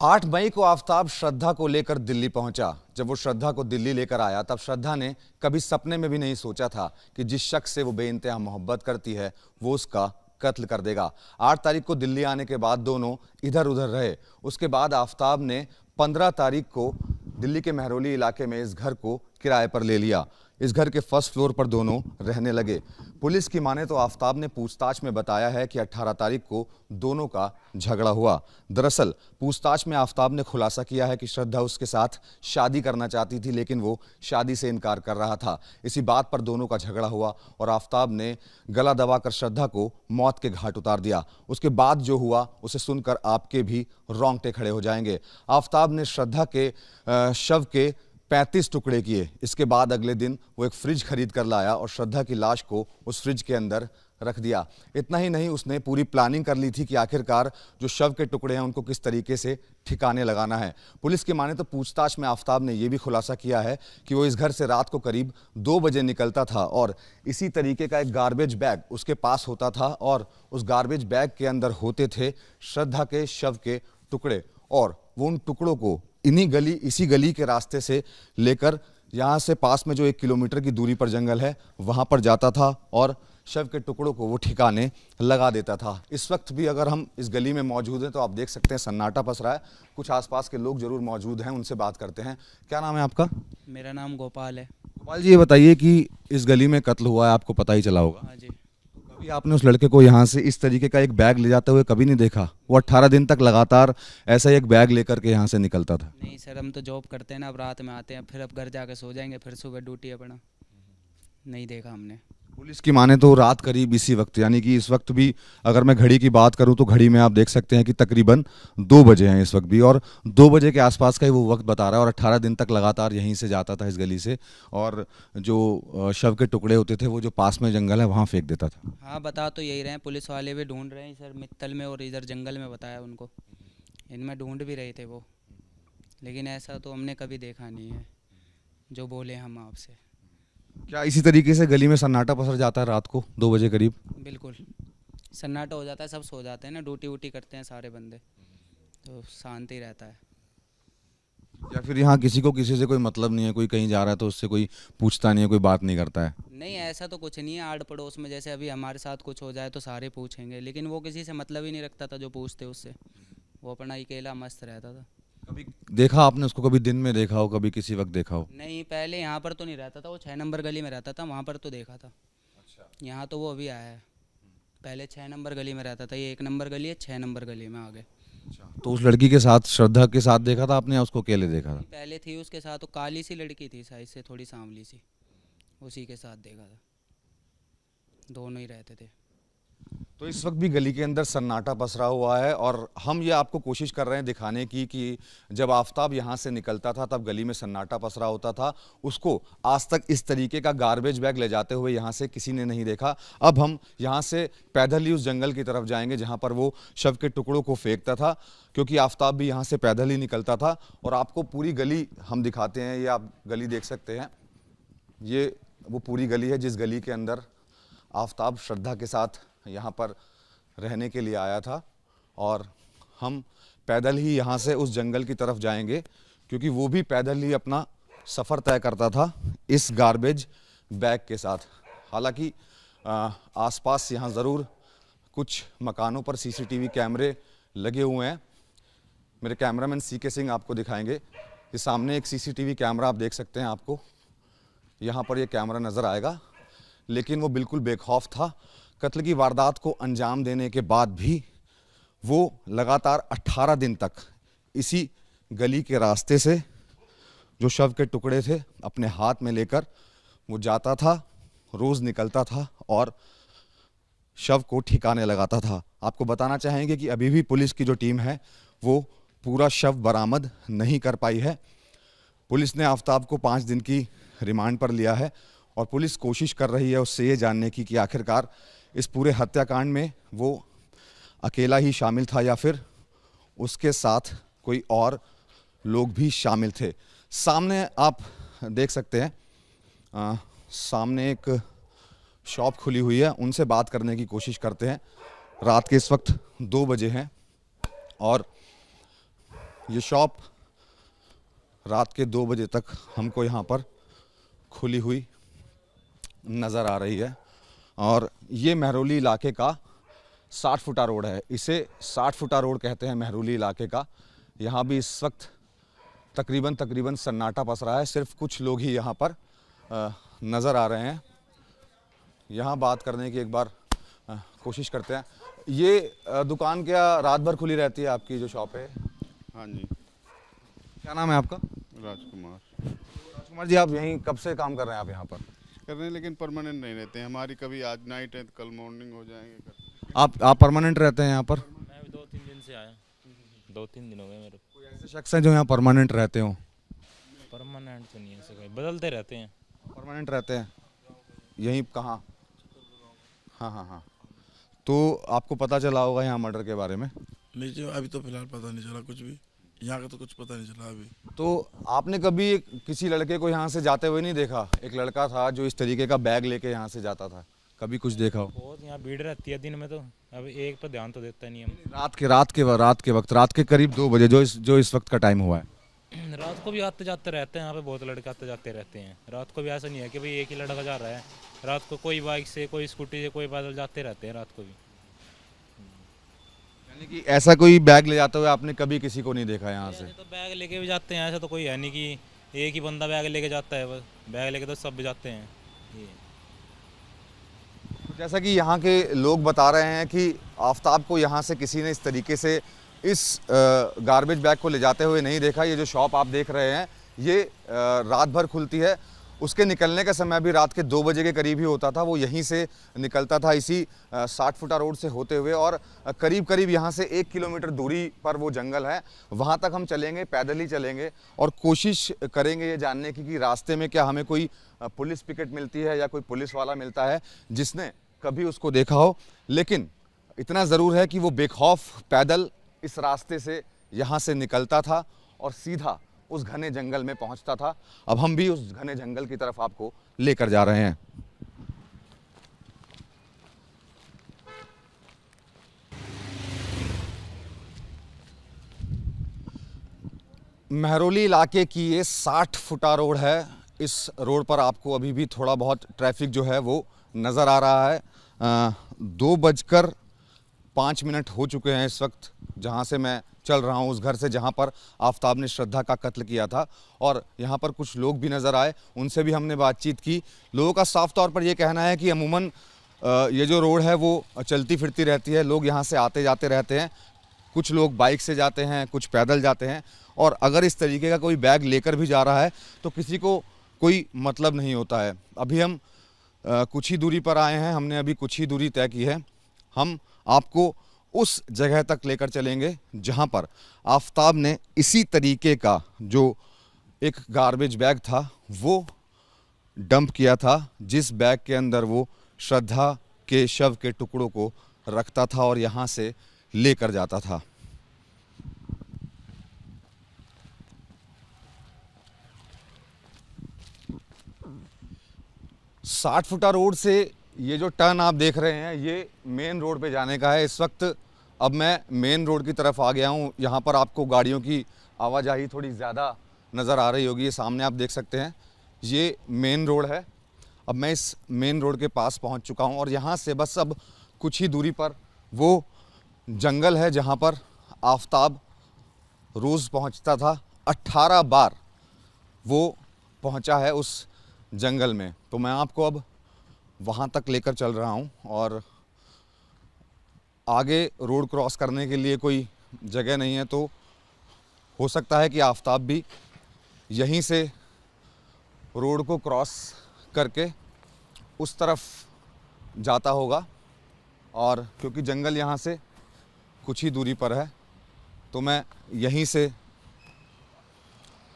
8 मई को आफताब श्रद्धा को लेकर दिल्ली पहुंचा। जब वो श्रद्धा को दिल्ली लेकर आया तब श्रद्धा ने कभी सपने में भी नहीं सोचा था कि जिस शख्स से वो बेइंतहा मोहब्बत करती है वो उसका कत्ल कर देगा। 8 तारीख को दिल्ली आने के बाद दोनों इधर उधर रहे। उसके बाद आफताब ने 15 तारीख को दिल्ली के महरौली इलाके में इस घर को किराए पर ले लिया। इस घर के फर्स्ट फ्लोर पर दोनों रहने लगे। पुलिस की माने तो आफताब ने पूछताछ में बताया है कि 18 तारीख को दोनों का झगड़ा हुआ। दरअसल पूछताछ में आफताब ने खुलासा किया है कि श्रद्धा उसके साथ शादी करना चाहती थी, लेकिन वो शादी से इनकार कर रहा था। इसी बात पर दोनों का झगड़ा हुआ और आफताब ने गला दबाकर श्रद्धा को मौत के घाट उतार दिया। उसके बाद जो हुआ उसे सुनकर आपके भी रोंगटे खड़े हो जाएंगे। आफताब ने श्रद्धा के शव के 35 टुकड़े किए। इसके बाद अगले दिन वो एक फ्रिज खरीद कर लाया और श्रद्धा की लाश को उस फ्रिज के अंदर रख दिया। इतना ही नहीं, उसने पूरी प्लानिंग कर ली थी कि आखिरकार जो शव के टुकड़े हैं उनको किस तरीके से ठिकाने लगाना है। पुलिस की माने तो पूछताछ में आफताब ने यह भी खुलासा किया है कि वो इस घर से रात को करीब 2 बजे निकलता था और इसी तरीके का एक गार्बेज बैग उसके पास होता था और उस गार्बेज बैग के अंदर होते थे श्रद्धा के शव के टुकड़े और वो उन टुकड़ों को इसी गली के रास्ते से लेकर यहाँ से पास में जो 1 किलोमीटर की दूरी पर जंगल है वहाँ पर जाता था और शव के टुकड़ों को वो ठिकाने लगा देता था। इस वक्त भी अगर हम इस गली में मौजूद हैं तो आप देख सकते हैं सन्नाटा पस रहा है। कुछ आसपास के लोग जरूर मौजूद हैं, उनसे बात करते हैं। क्या नाम है आपका? मेरा नाम गोपाल है। गोपाल जी, ये बताइए कि इस गली में कत्ल हुआ है, आपको पता ही चला होगा। हाँ जी। कभी आपने उस लड़के को यहाँ से इस तरीके का एक बैग ले जाते हुए कभी नहीं देखा? वो 18 दिन तक लगातार ऐसा ही एक बैग लेकर के यहाँ से निकलता था। नहीं सर, हम तो जॉब करते हैं ना, अब रात में आते हैं, फिर अब घर जाके सो जाएंगे, फिर सुबह ड्यूटी है अपना। नहीं देखा हमने। पुलिस की माने तो रात करीब इसी वक्त, यानी कि इस वक्त भी अगर मैं घड़ी की बात करूं तो घड़ी में आप देख सकते हैं कि तकरीबन 2 बजे हैं इस वक्त भी, और 2 बजे के आसपास का ही वो वक्त बता रहा है और 18 दिन तक लगातार यहीं से जाता था इस गली से और जो शव के टुकड़े होते थे वो जो पास में जंगल है वहाँ फेंक देता था। हाँ, बता तो यही रहे हैं, पुलिस वाले भी ढूंढ रहे हैं सर, मित्तल में और इधर जंगल में बताया उनको, इनमें ढूंढ भी रहे थे वो, लेकिन ऐसा तो हमने कभी देखा नहीं है जो बोले हम आपसे। क्या इसी तरीके से गली में सन्नाटा पसर जाता है रात को 2 बजे करीब? बिल्कुल सन्नाटा हो जाता है, सब सो जाते हैं ना, ड्यूटी वूटी करते हैं सारे बंदे, तो शांति रहता है। या फिर यहाँ किसी को किसी से कोई मतलब नहीं है, कोई कहीं जा रहा है तो उससे कोई पूछता नहीं है, कोई बात नहीं करता है? नहीं, ऐसा तो कुछ नहीं है। आड़ पड़ोस में जैसे अभी हमारे साथ कुछ हो जाए तो सारे पूछेंगे, लेकिन वो किसी से मतलब ही नहीं रखता था जो पूछते उससे, वो अपना अकेला मस्त रहता था। कभी देखा आपने उसको? कभी दिन में देखा हो, कभी किसी वक्त देखा हो? नहीं, पहले यहाँ पर तो नहीं रहता था, वो 6 नंबर गली में रहता था, वहाँ पर तो देखा था। अच्छा। यहाँ तो वो अभी आया है, पहले 6 नंबर गली में रहता था, ये 1 नंबर गली है, 6 नंबर गली में आ गए। अच्छा, तो उस लड़की के साथ, श्रद्धा के साथ देखा था आपने या उसको अकेले देखा था? पहले थी उसके साथ, वो काली सी लड़की थी साइज से, थोड़ी सांवली सी, उसी के साथ देखा था, दोनों ही रहते थे। तो इस वक्त भी गली के अंदर सन्नाटा पसरा हुआ है और हम ये आपको कोशिश कर रहे हैं दिखाने की कि जब आफताब यहाँ से निकलता था तब गली में सन्नाटा पसरा होता था। उसको आज तक इस तरीके का गार्बेज बैग ले जाते हुए यहाँ से किसी ने नहीं देखा। अब हम यहाँ से पैदल ही उस जंगल की तरफ जाएंगे जहाँ पर वो शव के टुकड़ों को फेंकता था, क्योंकि आफताब भी यहाँ से पैदल ही निकलता था। और आपको पूरी गली हम दिखाते हैं, ये आप गली देख सकते हैं, ये वो पूरी गली है जिस गली के अंदर आफताब श्रद्धा के साथ यहाँ पर रहने के लिए आया था। और हम पैदल ही यहाँ से उस जंगल की तरफ जाएंगे, क्योंकि वो भी पैदल ही अपना सफ़र तय करता था इस गार्बेज बैग के साथ। हालांकि आसपास यहाँ ज़रूर कुछ मकानों पर सीसीटीवी कैमरे लगे हुए हैं। मेरे कैमरामैन सीके सिंह आपको दिखाएंगे कि सामने एक सीसीटीवी कैमरा आप देख सकते हैं, आपको यहाँ पर ये कैमरा नज़र आएगा, लेकिन वो बिल्कुल बेखौफ था। कत्ल की वारदात को अंजाम देने के बाद भी वो लगातार 18 दिन तक इसी गली के रास्ते से जो शव के टुकड़े थे अपने हाथ में लेकर वो जाता था, रोज़ निकलता था और शव को ठिकाने लगाता था। आपको बताना चाहेंगे कि अभी भी पुलिस की जो टीम है वो पूरा शव बरामद नहीं कर पाई है। पुलिस ने आफताब को 5 दिन की रिमांड पर लिया है और पुलिस कोशिश कर रही है उससे ये जानने की कि आखिरकार इस पूरे हत्याकांड में वो अकेला ही शामिल था या फिर उसके साथ कोई और लोग भी शामिल थे। सामने आप देख सकते हैं, सामने एक शॉप खुली हुई है, उनसे बात करने की कोशिश करते हैं। रात के इस वक्त 2 बजे हैं और ये शॉप रात के 2 बजे तक हमको यहाँ पर खुली हुई नज़र आ रही है और ये महरौली इलाके का 60 फुटा रोड है। इसे 60 फुटा रोड कहते हैं महरौली इलाके का। यहाँ भी इस वक्त तकरीबन सन्नाटा पस रहा है। सिर्फ कुछ लोग ही यहाँ पर नज़र आ रहे हैं। यहाँ बात करने की एक बार कोशिश करते हैं। ये दुकान क्या रात भर खुली रहती है आपकी जो शॉप है? हाँ जी। क्या नाम है आपका? राजकुमार। राजकुमार जी, आप यहीं कब से काम कर रहे हैं आप यहाँ पर? कर रहे हैं लेकिन परमानेंट नहीं रहते हैं। हमारी कभी आज नाइट है तो कल मॉर्निंग हो जाएंगे। आप परमानेंट रहते हैं यहाँ पर? मैं भी 2-3 दिन से आया, 2-3 दिन हो गए मेरे को। कोई ऐसे शख्स हैं जो यहाँ परमानेंट रहते हो? परमानेंट तो नहीं है, ऐसे कोई बदलते रहते हैं। परमानेंट रहते हैं यहीं कहाँ? हाँ। तो आपको पता चला होगा यहाँ मर्डर के बारे में? नहीं जी, अभी तो फिलहाल पता नहीं चला कुछ भी। यहाँ का तो कुछ पता नहीं चला अभी। तो आपने कभी किसी लड़के को यहाँ से जाते हुए नहीं देखा? एक लड़का था जो इस तरीके का बैग लेके यहाँ से जाता था, कभी कुछ देखा हो? बहुत यहाँ भीड़ रहती है दिन में, तो अब एक पर ध्यान तो देता नहीं हम। रात के करीब 2 बजे जो इस वक्त का टाइम हुआ है। रात को भी आते जाते रहते हैं, यहाँ पे बहुत लड़के आते जाते रहते हैं। रात को भी ऐसा नहीं है कि भाई एक ही लड़का जा रहा है। रात को कोई बाइक से, कोई स्कूटी से, कोई पैदल जाते रहते हैं रात को भी। यानी कि ऐसा कोई बैग ले जाते हुए आपने कभी किसी को नहीं देखा यहाँ से? ऐसे तो बैग लेके भी जाते हैं, ऐसा तो कोई है नहीं कि एक ही बंदा बैग लेके जाता है। बस बैग लेके तो सब जाते हैं। ये तो जैसा कि यहाँ के लोग बता रहे हैं कि आफताब को यहाँ से किसी ने इस तरीके से इस गार्बेज बैग को ले जाते हुए नहीं देखा। ये जो शॉप आप देख रहे हैं ये रात भर खुलती है। उसके निकलने का समय भी रात के 2 बजे के करीब ही होता था। वो यहीं से निकलता था इसी 60 फुटा रोड से होते हुए और करीब यहाँ से 1 किलोमीटर दूरी पर वो जंगल है। वहाँ तक हम चलेंगे, पैदल ही चलेंगे और कोशिश करेंगे ये जानने की कि रास्ते में क्या हमें कोई पुलिस पिकेट मिलती है या कोई पुलिस वाला मिलता है जिसने कभी उसको देखा हो। लेकिन इतना ज़रूर है कि वो बेखौफ पैदल इस रास्ते से यहाँ से निकलता था और सीधा उस घने जंगल में पहुंचता था। अब हम भी उस घने जंगल की तरफ आपको लेकर जा रहे हैं। महरौली इलाके की ये 60 फुटा रोड है। इस रोड पर आपको अभी भी थोड़ा बहुत ट्रैफिक जो है वो नज़र आ रहा है। 2:05 हो चुके हैं इस वक्त जहाँ से मैं चल रहा हूँ, उस घर से जहाँ पर आफताब ने श्रद्धा का कत्ल किया था। और यहाँ पर कुछ लोग भी नज़र आए, उनसे भी हमने बातचीत की। लोगों का साफ तौर पर यह कहना है कि अमूमन ये जो रोड है वो चलती फिरती रहती है, लोग यहाँ से आते जाते रहते हैं। कुछ लोग बाइक से जाते हैं, कुछ पैदल जाते हैं और अगर इस तरीके का कोई बैग लेकर भी जा रहा है तो किसी को कोई मतलब नहीं होता है। अभी हम कुछ ही दूरी पर आए हैं, हमने अभी कुछ ही दूरी तय की है। हम आपको उस जगह तक लेकर चलेंगे जहां पर आफताब ने इसी तरीके का जो एक गार्बेज बैग था वो डंप किया था, जिस बैग के अंदर वो श्रद्धा के शव के टुकड़ों को रखता था और यहाँ से लेकर जाता था। साठ फुटा रोड से ये जो टर्न आप देख रहे हैं ये मेन रोड पे जाने का है। इस वक्त अब मैं मेन रोड की तरफ आ गया हूँ। यहाँ पर आपको गाड़ियों की आवाजाही थोड़ी ज़्यादा नज़र आ रही होगी। ये सामने आप देख सकते हैं ये मेन रोड है। अब मैं इस मेन रोड के पास पहुँच चुका हूँ और यहाँ से बस अब कुछ ही दूरी पर वो जंगल है जहाँ पर आफताब रोज़ पहुँचता था। 18 बार वो पहुँचा है उस जंगल में। तो मैं आपको अब वहाँ तक लेकर चल रहा हूँ और आगे रोड क्रॉस करने के लिए कोई जगह नहीं है, तो हो सकता है कि आफताब भी यहीं से रोड को क्रॉस करके उस तरफ जाता होगा। और क्योंकि जंगल यहाँ से कुछ ही दूरी पर है तो मैं यहीं से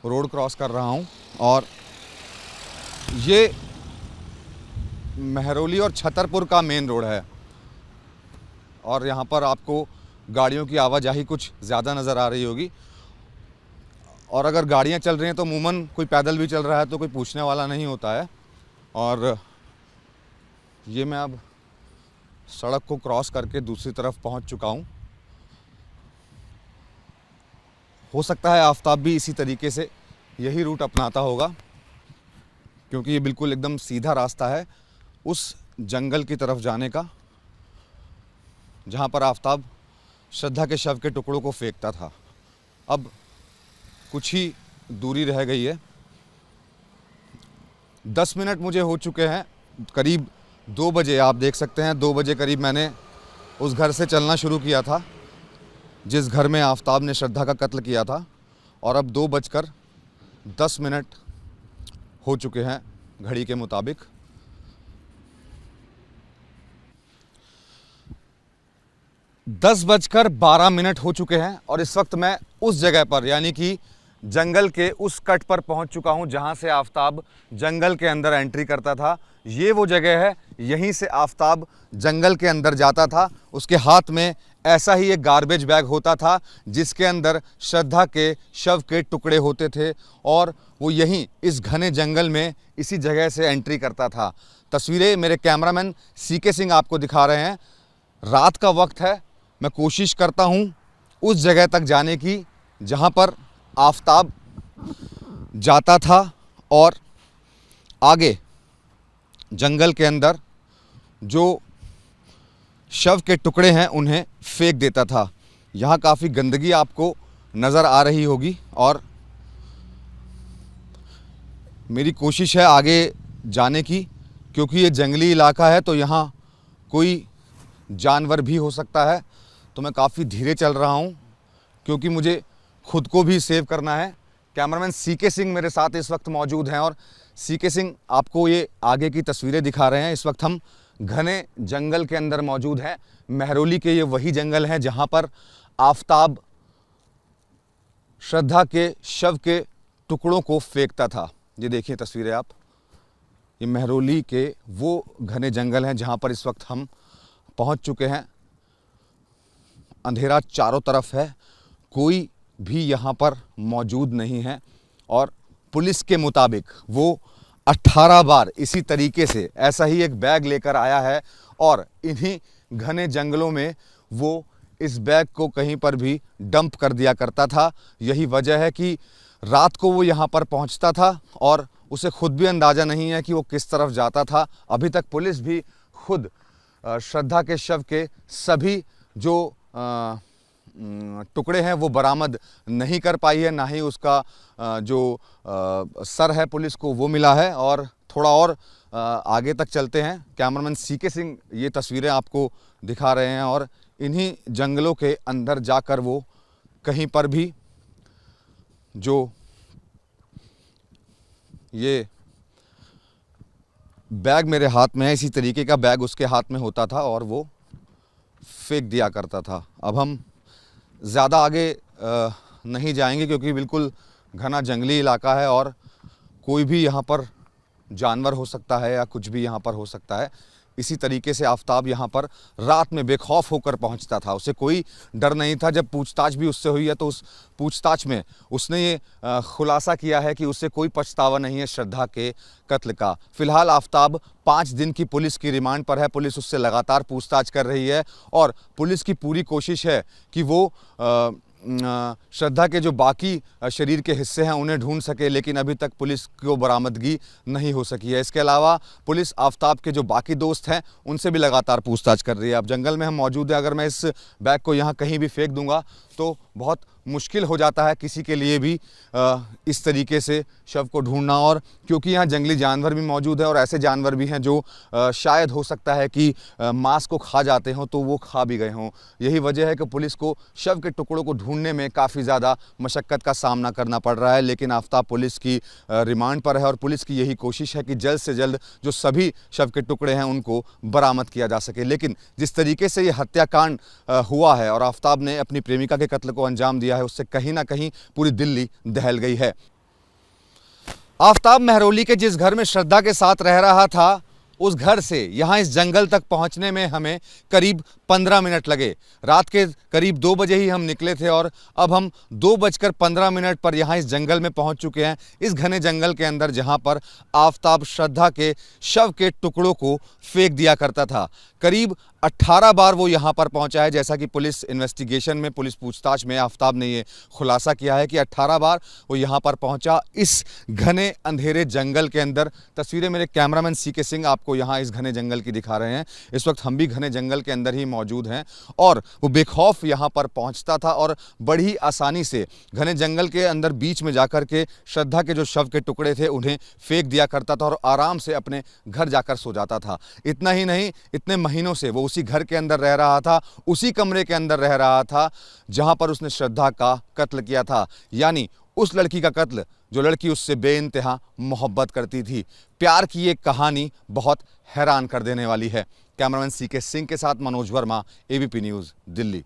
रोड क्रॉस कर रहा हूँ। और ये महरौली और छतरपुर का मेन रोड है और यहाँ पर आपको गाड़ियों की आवाजाही कुछ ज़्यादा नज़र आ रही होगी। और अगर गाड़ियाँ चल रही हैं तो अमूमन कोई पैदल भी चल रहा है तो कोई पूछने वाला नहीं होता है। और ये मैं अब सड़क को क्रॉस करके दूसरी तरफ पहुँच चुका हूँ। हो सकता है आफताब भी इसी तरीके से यही रूट अपनाता होगा, क्योंकि ये बिल्कुल एकदम सीधा रास्ता है उस जंगल की तरफ जाने का जहाँ पर आफताब श्रद्धा के शव के टुकड़ों को फेंकता था। अब कुछ ही दूरी रह गई है, 10 मिनट मुझे हो चुके हैं, करीब 2 बजे आप देख सकते हैं, 2 बजे करीब मैंने उस घर से चलना शुरू किया था जिस घर में आफताब ने श्रद्धा का कत्ल किया था, और अब 2:10 हो चुके हैं घड़ी के मुताबिक। 10:12 हो चुके हैं और इस वक्त मैं उस जगह पर यानी कि जंगल के उस कट पर पहुंच चुका हूं जहां से आफताब जंगल के अंदर एंट्री करता था। ये वो जगह है, यहीं से आफताब जंगल के अंदर जाता था। उसके हाथ में ऐसा ही एक गार्बेज बैग होता था जिसके अंदर श्रद्धा के शव के टुकड़े होते थे और वो यहीं इस घने जंगल में इसी जगह से एंट्री करता था। तस्वीरें मेरे कैमरामैन सीके सिंह आपको दिखा रहे हैं। रात का वक्त है, मैं कोशिश करता हूँ उस जगह तक जाने की जहाँ पर आफताब जाता था और आगे जंगल के अंदर जो शव के टुकड़े हैं उन्हें फेंक देता था। यहाँ काफ़ी गंदगी आपको नज़र आ रही होगी और मेरी कोशिश है आगे जाने की, क्योंकि ये जंगली इलाका है तो यहाँ कोई जानवर भी हो सकता है। तो मैं काफ़ी धीरे चल रहा हूँ क्योंकि मुझे खुद को भी सेव करना है। कैमरामैन सीके सिंह मेरे साथ इस वक्त मौजूद हैं और सीके सिंह आपको ये आगे की तस्वीरें दिखा रहे हैं। इस वक्त हम घने जंगल के अंदर मौजूद हैं। महरौली के ये वही जंगल हैं जहाँ पर आफताब श्रद्धा के शव के टुकड़ों को फेंकता था। ये देखिए तस्वीरें आप, ये महरौली के वो घने जंगल हैं जहाँ पर इस वक्त हम पहुँच चुके हैं। अंधेरा चारों तरफ है, कोई भी यहाँ पर मौजूद नहीं है और पुलिस के मुताबिक वो 18 बार इसी तरीके से ऐसा ही एक बैग लेकर आया है और इन्हीं घने जंगलों में वो इस बैग को कहीं पर भी डंप कर दिया करता था। यही वजह है कि रात को वो यहाँ पर पहुँचता था और उसे खुद भी अंदाज़ा नहीं है कि वो किस तरफ जाता था। अभी तक पुलिस भी खुद श्रद्धा के शव के सभी जो टुकड़े हैं वो बरामद नहीं कर पाई है, ना ही उसका जो सर है पुलिस को वो मिला है। और थोड़ा और आगे तक चलते हैं। कैमरामैन सीके सिंह ये तस्वीरें आपको दिखा रहे हैं और इन्हीं जंगलों के अंदर जाकर वो कहीं पर भी जो ये बैग मेरे हाथ में है, इसी तरीके का बैग उसके हाथ में होता था और वो फेंक दिया करता था। अब हम ज़्यादा आगे नहीं जाएंगे क्योंकि बिल्कुल घना जंगली इलाका है और कोई भी यहाँ पर जानवर हो सकता है या कुछ भी यहाँ पर हो सकता है। इसी तरीके से आफताब यहाँ पर रात में बेखौफ होकर पहुँचता था, उसे कोई डर नहीं था। जब पूछताछ भी उससे हुई है तो उस पूछताछ में उसने ये खुलासा किया है कि उसे कोई पछतावा नहीं है श्रद्धा के कत्ल का। फ़िलहाल आफताब 5 दिन की पुलिस की रिमांड पर है। पुलिस उससे लगातार पूछताछ कर रही है और पुलिस की पूरी कोशिश है कि वो श्रद्धा के जो बाकी शरीर के हिस्से हैं उन्हें ढूंढ सके, लेकिन अभी तक पुलिस को बरामदगी नहीं हो सकी है। इसके अलावा पुलिस आफताब के जो बाकी दोस्त हैं उनसे भी लगातार पूछताछ कर रही है। अब जंगल में हम मौजूद हैं, अगर मैं इस बैग को यहाँ कहीं भी फेंक दूंगा तो बहुत मुश्किल हो जाता है किसी के लिए भी इस तरीके से शव को ढूंढना, और क्योंकि यहाँ जंगली जानवर भी मौजूद है और ऐसे जानवर भी हैं जो शायद हो सकता है कि मांस को खा जाते हों, तो वो खा भी गए हों। यही वजह है कि पुलिस को शव के टुकड़ों को ढूंढने में काफ़ी ज़्यादा मशक्क़त का सामना करना पड़ रहा है। लेकिन आफताब पुलिस की रिमांड पर है और पुलिस की यही कोशिश है कि जल्द से जल्द जो सभी शव के टुकड़े हैं उनको बरामद किया जा सके। लेकिन जिस तरीके से ये हत्याकांड हुआ है और आफताब ने अपनी प्रेमिका के कत्ल को अंजाम दिया है, उससे कहीं ना कहीं पूरी दिल्ली दहल गई है। आफताब महरौली के जिस घर में श्रद्धा के साथ रह रहा था, उस घर से यहाँ इस जंगल तक पहुँचने में हमें करीब 15 लगे। रात के करीब 2 बजे ही हम निकले थे और अब हम 2:15 पर यहाँ इस जंगल में पहुँच चुके हैं। इस घने जंगल के अंदर जहाँ पर आफताब श्रद्धा के शव के टुकड़ों को फेंक दिया करता था। करीब 18 बार वो यहाँ पर पहुँचा है। जैसा कि पुलिस इन्वेस्टिगेशन में, पुलिस पूछताछ में आफताब ने ये खुलासा किया है कि 18 बार वो यहाँ पर पहुँचा इस घने अंधेरे जंगल के अंदर। तस्वीरें मेरे कैमरामैन सीके सिंह आपको यहाँ इस घने जंगल की दिखा रहे हैं। इस वक्त हम भी घने जंगल के अंदर ही मौजूद हैं और वो बेखौफ यहाँ पर पहुँचता था और बड़ी आसानी से घने जंगल के अंदर बीच में जाकर के श्रद्धा के जो शव के टुकड़े थे उन्हें फेंक दिया करता था और आराम से अपने घर जाकर सो जाता था। इतना ही नहीं, इतने महीनों से वो उसी घर के अंदर रह रहा था, उसी कमरे के अंदर रह रहा था जहां पर उसने श्रद्धा का कत्ल किया था। यानी उस लड़की का कत्ल जो लड़की उससे बेइंतहा मोहब्बत करती थी। प्यार की ये कहानी बहुत हैरान कर देने वाली है। कैमरामैन सीके सिंह के साथ मनोज वर्मा, एबीपी न्यूज़, दिल्ली।